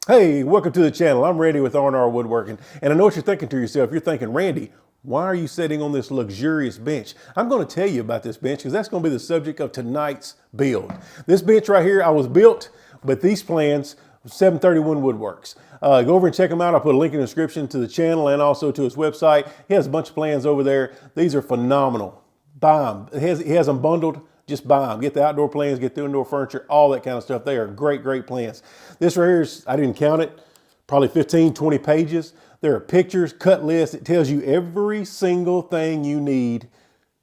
Hey, welcome to the channel. I'm Randy with R&R Woodworking, and I know what you're thinking to yourself. You're thinking, Randy, why are you sitting on this luxurious bench? I'm going to tell you about this bench because that's going to be the subject of tonight's build. This bench right here, I was built, but these plans, 731 Woodworks. Go over and check him out. I'll put a link in the description to the channel and also to his website. He has a bunch of plans over there. These are phenomenal. Buy them. He has them bundled. Just buy them. Get the outdoor plans, get the indoor furniture, all that kind of stuff. They are great, great plans. This right here is, I didn't count it, probably 15, 20 pages. There are pictures, cut lists. It tells you every single thing you need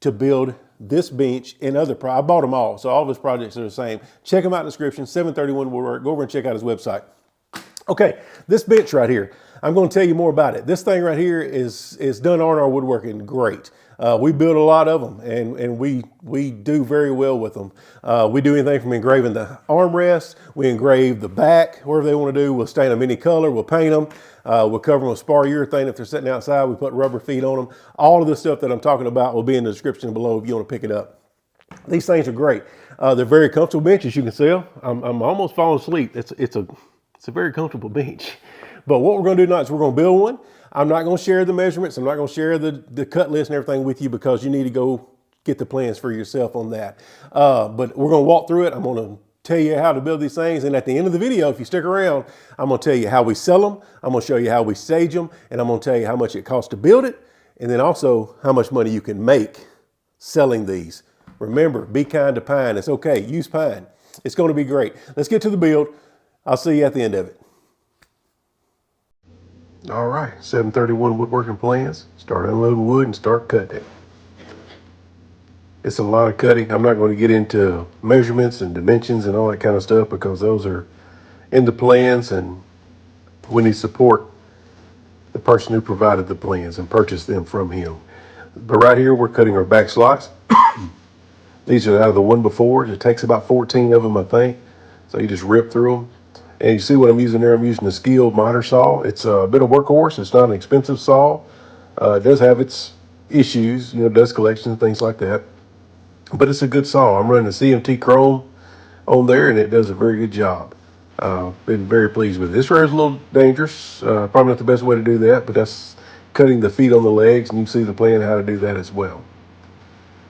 to build this bench and other I bought them all, so all of his projects are the same. Check them out in the description, 731 Woodwork. Go over and check out his website. Okay, this bench right here, I'm going to tell you more about it. This thing right here is done on our woodworking great. We build a lot of them, and we do very well with them. We do anything from engraving the armrests, we engrave the back, whatever they want to do. We'll stain them any color, we'll paint them. We'll cover them with spar urethane if they're sitting outside. We put rubber feet on them. All of the stuff that I'm talking about will be in the description below if you want to pick it up. These things are great. They're very comfortable benches. You can see them. I'm almost falling asleep. It's a very comfortable bench. But what we're going to do tonight is we're going to build one. I'm not going to share the measurements. I'm not going to share the cut list and everything with you because you need to go get the plans for yourself on that. But we're going to walk through it. I'm going to tell you how to build these things. And at the end of the video, if you stick around, I'm going to tell you how we sell them. I'm going to show you how we stage them. And I'm going to tell you how much it costs to build it. And then also how much money you can make selling these. Remember, be kind to pine. It's okay. Use pine. It's going to be great. Let's get to the build. I'll see you at the end of it. All right, 731 woodworking plans. Start unloading wood and start cutting it. It's a lot of cutting. I'm not going to get into measurements and dimensions and all that kind of stuff because those are in the plans, and we need support the person who provided the plans and purchased them from him. But right here, we're cutting our back slots. These are out of the one before. It takes about 14 of them, I think. So you just rip through them. And you see what I'm using there? I'm using a skilled miter saw. It's a bit of workhorse. It's not an expensive saw. It does have its issues, dust collection and things like that. But it's a good saw. I'm running a CMT Chrome on there, and it does a very good job. Been very pleased with it. This right is a little dangerous. Probably not the best way to do that, but that's cutting the feet on the legs, and you can see the plan how to do that as well.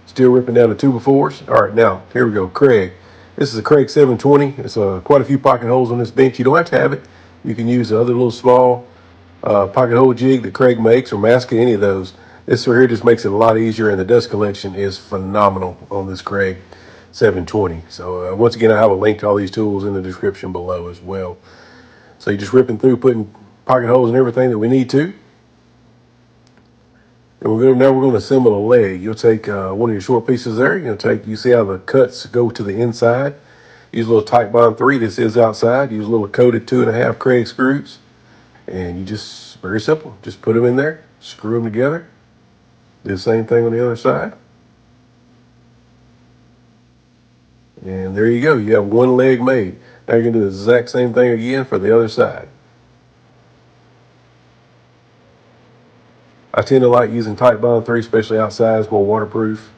Still ripping down the 2x4s. All right, now, here we go. Craig. This is a Craig 720. It's quite a few pocket holes on this bench. You don't have to have it. You can use the other little small pocket hole jig that Craig makes, or Masca, any of those. This right here just makes it a lot easier, and the dust collection is phenomenal on this Craig 720. So once again, I have a link to all these tools in the description below as well. So you're just ripping through, putting pocket holes and everything that we need to. And now we're going to assemble a leg. You'll take one of your short pieces there. You see how the cuts go to the inside. Use a little tBuyBuild 3. This is outside. Use a little coated 2.5 Craig screws. And you just, very simple, just put them in there, screw them together. Do the same thing on the other side. And there you go. You have one leg made. Now you're going to do the exact same thing again for the other side. I tend to like using tBuyBuild 3, especially outside. It's more waterproof.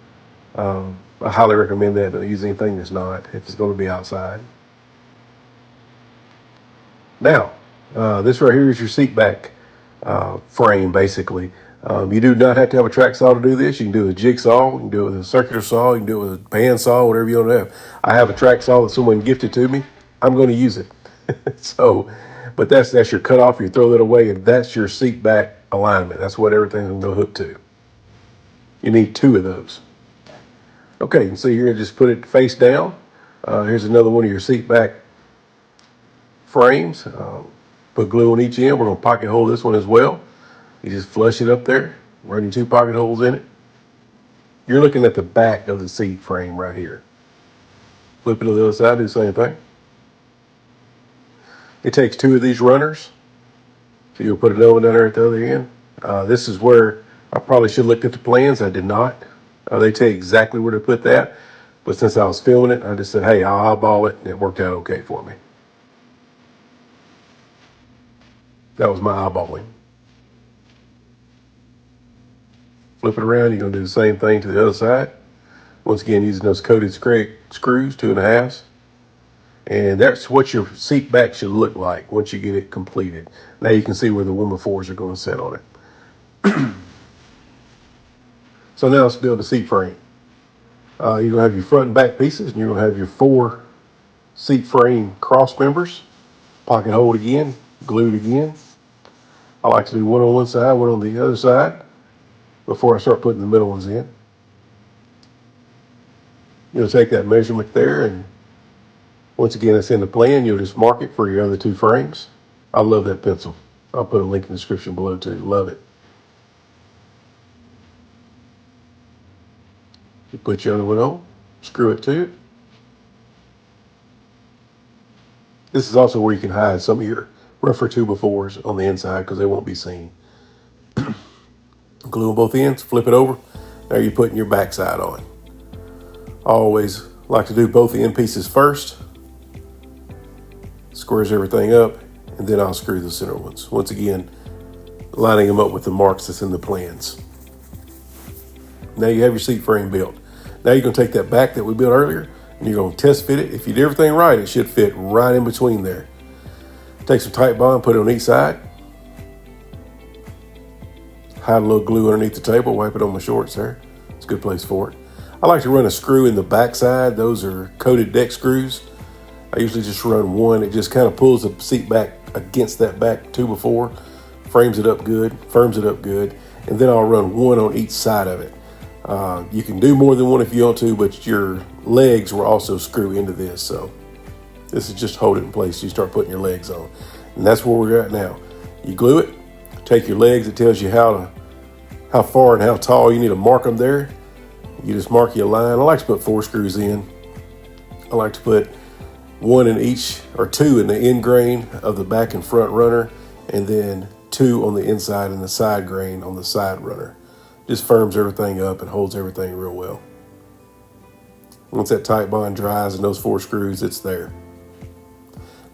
I highly recommend that. Don't use anything that's not, if it's going to be outside. Now, this right here is your seat back frame, basically. You do not have to have a track saw to do this. You can do it with a jigsaw, you can do it with a circular saw, you can do it with a band saw, whatever you want to have. I have a track saw that someone gifted to me. I'm going to use it. So, but that's your cutoff. You throw that away, and that's your seat back alignment. That's what everything's going to go hook to. You need 2 of those. Okay, you can see here, just put it face down. Here's another one of your seat back frames. Put glue on each end. We're going to pocket hole this one as well. You just flush it up there, run your 2 pocket holes in it. You're looking at the back of the seat frame right here. Flip it to the other side, do the same thing. It takes 2 of these runners. So you'll put another one down there at the other end. This is where I probably should have looked at the plans. I did not. They tell you exactly where to put that. But since I was filming it, I just said, hey, I'll eyeball it, and it worked out okay for me. That was my eyeballing. Flip it around, you're going to do the same thing to the other side. Once again, using those coated screws, 2.5s. And that's what your seat back should look like once you get it completed. Now you can see where the 1x4s are going to sit on it. So now let's build the seat frame. You're going to have your front and back pieces, and you're going to have your 4 seat frame cross members, pocket hole again, glued again. I like to do one on one side, one on the other side before I start putting the middle ones in. You'll take that measurement there, and once again, it's in the plan. You'll just mark it for your other 2 frames. I love that pencil. I'll put a link in the description below too. Love it. You put your other one on, screw it to it. This is also where you can hide some of your rougher 2x4s on the inside because they won't be seen. Glue on both ends, flip it over. Now you're putting your backside on. I always like to do both the end pieces first. Squares everything up, and then I'll screw the center ones. Once again, lining them up with the marks that's in the plans. Now you have your seat frame built. Now you're going to take that back that we built earlier, and you're going to test fit it. If you did everything right, it should fit right in between there. Take some tBuyBuild, put it on each side. Hide a little glue underneath the table, wipe it on my shorts there. It's a good place for it. I like to run a screw in the back side. Those are coated deck screws. I usually just run one. It just kind of pulls the seat back against that back 2x4, frames it up good, firms it up good, and then I'll run one on each side of it. You can do more than one if you want to, but your legs will also screw into this. So this is just hold it in place. You start putting your legs on, and that's where we're at now. You glue it, take your legs. It tells you how far and how tall you need to mark them there. You just mark your line. I like to put 4 screws in. I like to put 1 in each, or 2 in the end grain of the back and front runner, and then 2 on the inside and the side grain on the side runner. Just firms everything up and holds everything real well. Once that tBuyBuild dries and those 4 screws, it's there.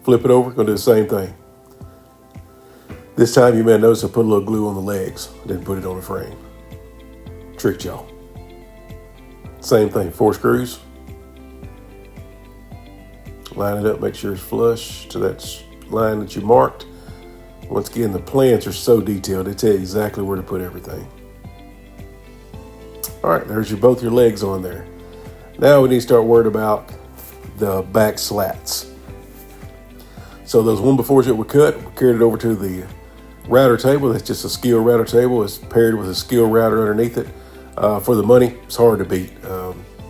Flip it over, gonna do the same thing. This time you may notice I put a little glue on the legs, didn't put it on the frame. Tricked y'all. Same thing, 4 screws. Line it up, make sure it's flush to that line that you marked. Once again, the plans are so detailed, they tell you exactly where to put everything. All right, there's both your legs on there. Now we need to start worried about the back slats. So those 1x4s that we cut, we carried it over to the router table. That's just a skilled router table. It's paired with a skilled router underneath it. For the money, it's hard to beat.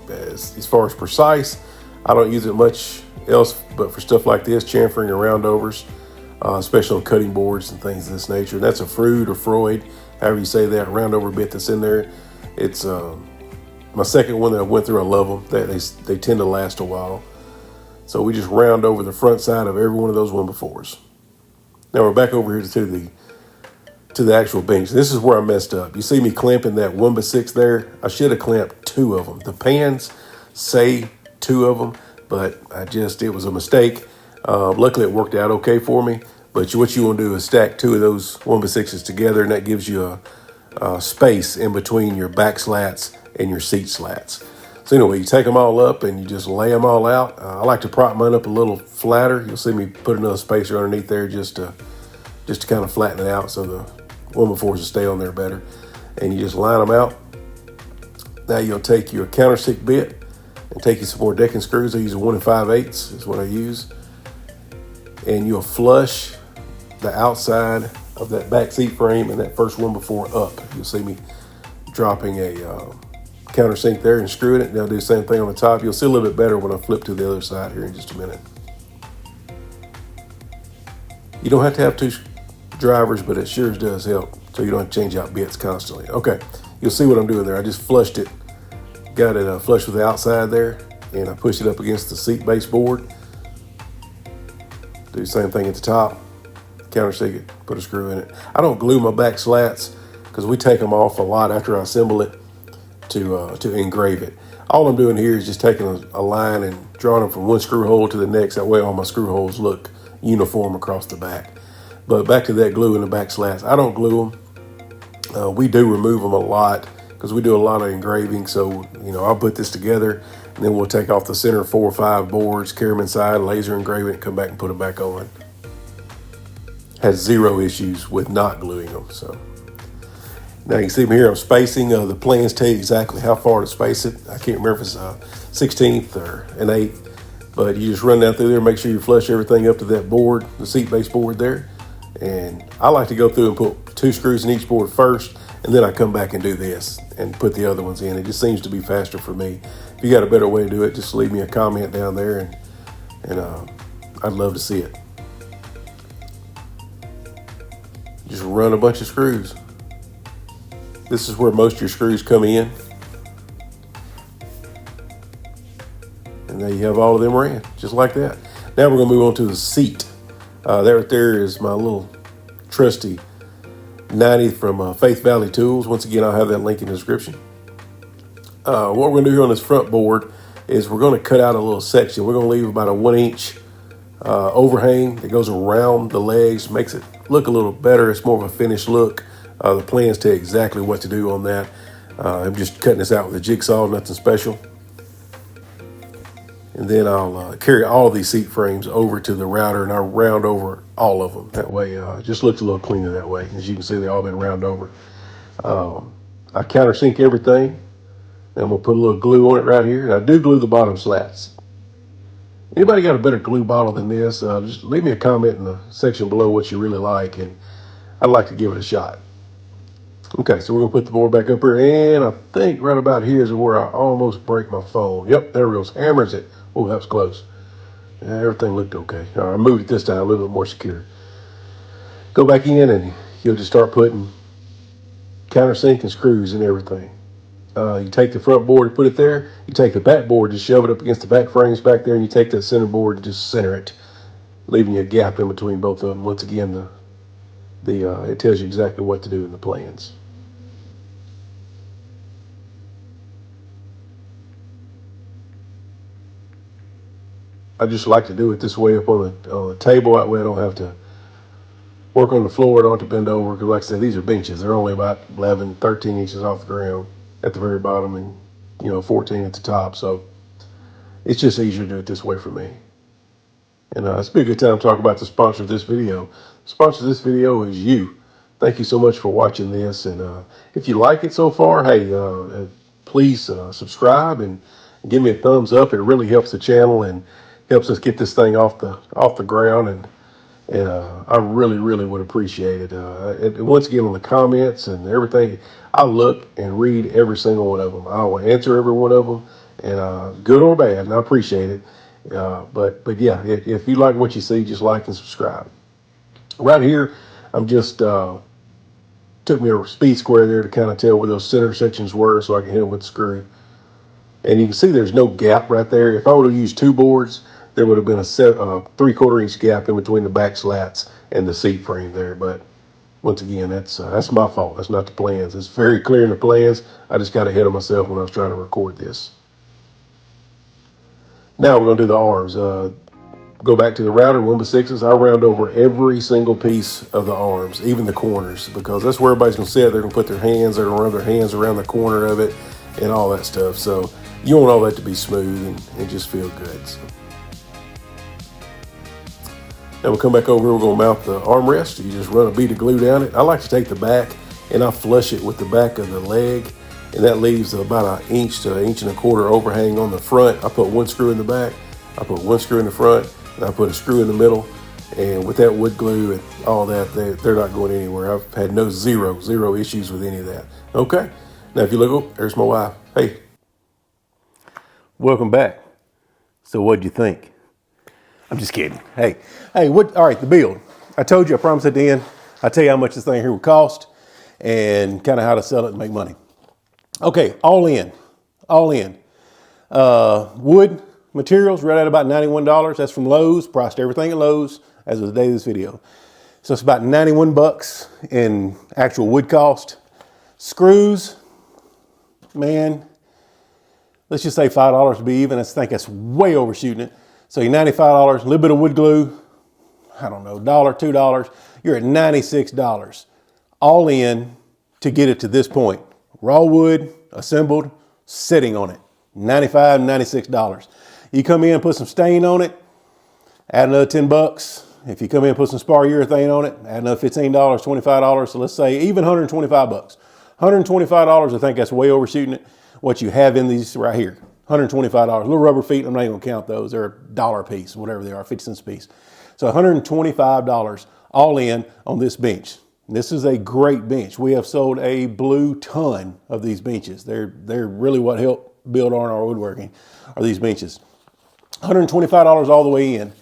As far as precise, I don't use it much else but for stuff like this, chamfering or roundovers, especially on cutting boards and things of this nature. And that's a Freud or Freud, however you say that, roundover bit that's in there. It's my second one that I went through. I love them. They tend to last a while. So we just round over the front side of every one of those 1x4s. Now we're back over here to the actual bench. This is where I messed up. You see me clamping that 1x6 there. I should have clamped 2 of them. The pans say 2 of them, but it was a mistake. Luckily it worked out okay for me. But what you want to do is stack 2 of those 1x6s together, and that gives you a space in between your back slats and your seat slats. So anyway, you take them all up and you just lay them all out. I like to prop mine up a little flatter. You'll see me put another spacer underneath there just to kind of flatten it out so the 1x4s will stay on there better. And you just line them out. Now you'll take your countersink bit and take you some more decking screws. I use a 1 5/8 is what I use. And you'll flush the outside of that back seat frame and that first 1x4 up. You'll see me dropping a countersink there and screwing it. And I'll do the same thing on the top. You'll see a little bit better when I flip to the other side here in just a minute. You don't have to have 2 drivers, but it sure does help so you don't have to change out bits constantly. Okay, you'll see what I'm doing there. I just flushed it, got it flush with the outside there, and I pushed it up against the seat base board. Do the same thing at the top, countersink it, put a screw in it. I don't glue my back slats because we take them off a lot after I assemble it to engrave it. All I'm doing here is just taking a line and drawing them from one screw hole to the next. That way all my screw holes look uniform across the back. But back to that glue in the back slats. I don't glue them. We do remove them a lot because we do a lot of engraving. So, I'll put this together And then we'll take off the center 4 or 5 boards, carry them inside, laser engrave it, and come back and put them back on. Has 0 issues with not gluing them. So now you can see here I'm spacing. The plans tell you exactly how far to space it. I can't remember if it's a 16th or an 8th, but you just run down through there, make sure you flush everything up to that board, the seat base board there. And I like to go through and put 2 screws in each board first, and then I come back and do this and put the other ones in. It just seems to be faster for me. If you got a better way to do it, just leave me a comment down there, and I'd love to see it. Just run a bunch of screws. This is where most of your screws come in. And there you have all of them ran, just like that. Now we're gonna move on to the seat. That right there is my little trusty 90 from Faith Valley Tools. Once again, I'll have that link in the description. What we're gonna do here on this front board is we're gonna cut out a little section. We're gonna leave about a 1-inch overhang that goes around the legs, makes it look a little better. It's more of a finished look. The plans tell you exactly what to do on that. I'm just cutting this out with a jigsaw, nothing special. And then I'll carry all of these seat frames over to the router, and I'll round over all of them. That way, it just looks a little cleaner that way. As you can see, they've all been round over. I countersink everything. And I'm gonna put a little glue on it right here. And I do glue the bottom slats. Anybody got a better glue bottle than this? Just leave me a comment in the section below what you really like, and I'd like to give it a shot. Okay, so we're gonna put the board back up here, and I think right about here is where I almost break my phone. Yep, there it goes. Hammers it. Oh, that was close. Everything looked okay. All right, I moved it this time a little bit more secure. Go back in, and you'll just start putting countersink and screws and everything. You take the front board and put it there. You take the back board, just shove it up against the back frames back there, and you take that center board and just center it, leaving you a gap in between both of them. Once again, it tells you exactly what to do in the plans. I just like to do it this way up on the table. That way I don't have to work on the floor. I don't have to bend over, because like I said, these are benches. They're only about 11, 13 inches off the ground at the very bottom, and 14 at the top. So it's just easier to do it this way for me. And it's been a good time to talk about the sponsor of this video. The sponsor of this video is you. Thank you so much for watching this. And if you like it so far, hey, please subscribe and give me a thumbs up. It really helps the channel and helps us get this thing off the ground. And I really, really would appreciate it. And once again, on the comments and everything, I look and read every single one of them. I will answer every one of them, and good or bad, and I appreciate it. But yeah, if you like what you see, just like and subscribe. Right here, I'm just took me a speed square there to kind of tell where those center sections were, so I can hit them with the screw. And you can see there's no gap right there. If I would have used 2 boards, there would have been a 3/4 inch gap in between the back slats and the seat frame there. But once again, that's my fault. That's not the plans. It's very clear in the plans. I just got ahead of myself when I was trying to record this. Now we're going to do the arms. Go back to the router, 1x6s. I round over every single piece of the arms, even the corners, because that's where everybody's going to sit. They're going to put their hands, they're going to run their hands around the corner of it and all that stuff. So you want all that to be smooth and just feel good. So. Now we'll come back over here, we're going to mount the armrest. You just run a bead of glue down it. I like to take the back and I flush it with the back of the leg, and that leaves about 1 inch to 1.25 inches overhang on the front. I put 1 screw in the back, I put 1 screw in the front, and I put a screw in the middle. And with that wood glue and all that, they're not going anywhere. I've had zero issues with any of that. Okay, now if you look, oh, there's my wife. Hey. Welcome back. So what'd you think? I'm just kidding. Hey, all right, the build. I told you, I promised at the end, I tell you how much this thing here would cost and kind of how to sell it and make money. Okay, all in. Wood materials right at about $91. That's from Lowe's, priced everything at Lowe's as of the day of this video. So it's about 91 bucks in actual wood cost. Screws, man, let's just say $5 to be even. I think that's way overshooting it. So you're $95, a little bit of wood glue, I don't know, $1, $2, you're at $96 all in to get it to this point. Raw wood, assembled, sitting on it. $95, $96. You come in and put some stain on it, add another 10 bucks. If you come in and put some spar urethane on it, add another $15, $25. So let's say even 125 bucks. $125, I think that's way overshooting it. What you have in these right here, $125. Little rubber feet, I'm not even gonna count those. They're $1 a piece, whatever they are, 50 cents a piece. So $125 all in on this bench. This is a great bench. We have sold a blue ton of these benches. They're really what helped build R&R Woodworking, are these benches. $125 all the way in.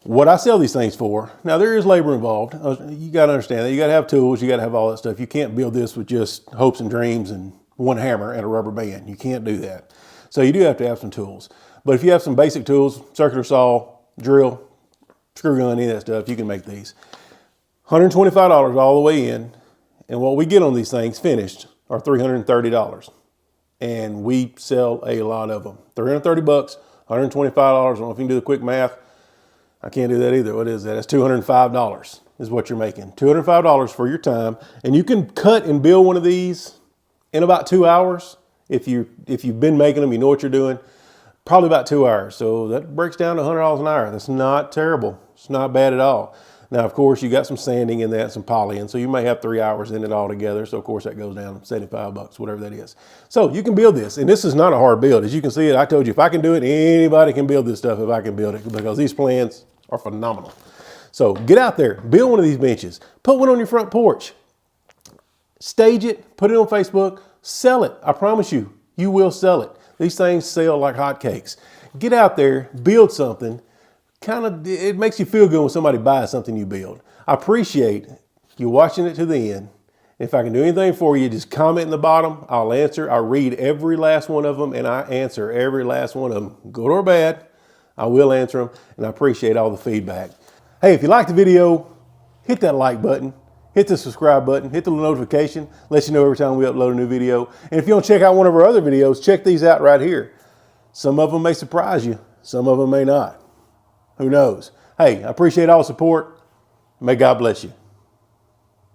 What I sell these things for, now there is labor involved. You got to understand that. You got to have tools. You got to have all that stuff. You can't build this with just hopes and dreams and one hammer and a rubber band. You can't do that. So you do have to have some tools. But if you have some basic tools, circular saw, drill, screw gun, any of that stuff, you can make these. $125 all the way in. And what we get on these things finished are $330. And we sell a lot of them. 330 bucks, $125. I don't know if you can do the quick math. I can't do that either. What is that? That's $205 is what you're making. $205 for your time. And you can cut and build one of these in about 2 hours. If you've been making them, you know what you're doing. Probably about 2 hours. So that breaks down to $100 an hour. That's not terrible. It's not bad at all. Now, of course, you got some sanding in that, some polying. So you may have 3 hours in it all together. So of course that goes down to 75 bucks, whatever that is. So you can build this. And this is not a hard build. As you can see it, I told you, if I can do it, anybody can build this stuff if I can build it, because these plans are phenomenal. So get out there, build one of these benches, put one on your front porch, stage it, put it on Facebook, sell it. I promise you, you will sell it. These things sell like hotcakes. Get out there, build something. It makes you feel good when somebody buys something you build. I appreciate you watching it to the end. If I can do anything for you, just comment in the bottom. I'll answer. I read every last one of them, and I answer every last one of them, good or bad. I will answer them, and I appreciate all the feedback. Hey, if you liked the video, hit that like button, hit the subscribe button, hit the notification, let you know every time we upload a new video. And if you want to check out one of our other videos, check these out right here. Some of them may surprise you, some of them may not. Who knows? Hey, I appreciate all the support. May God bless you.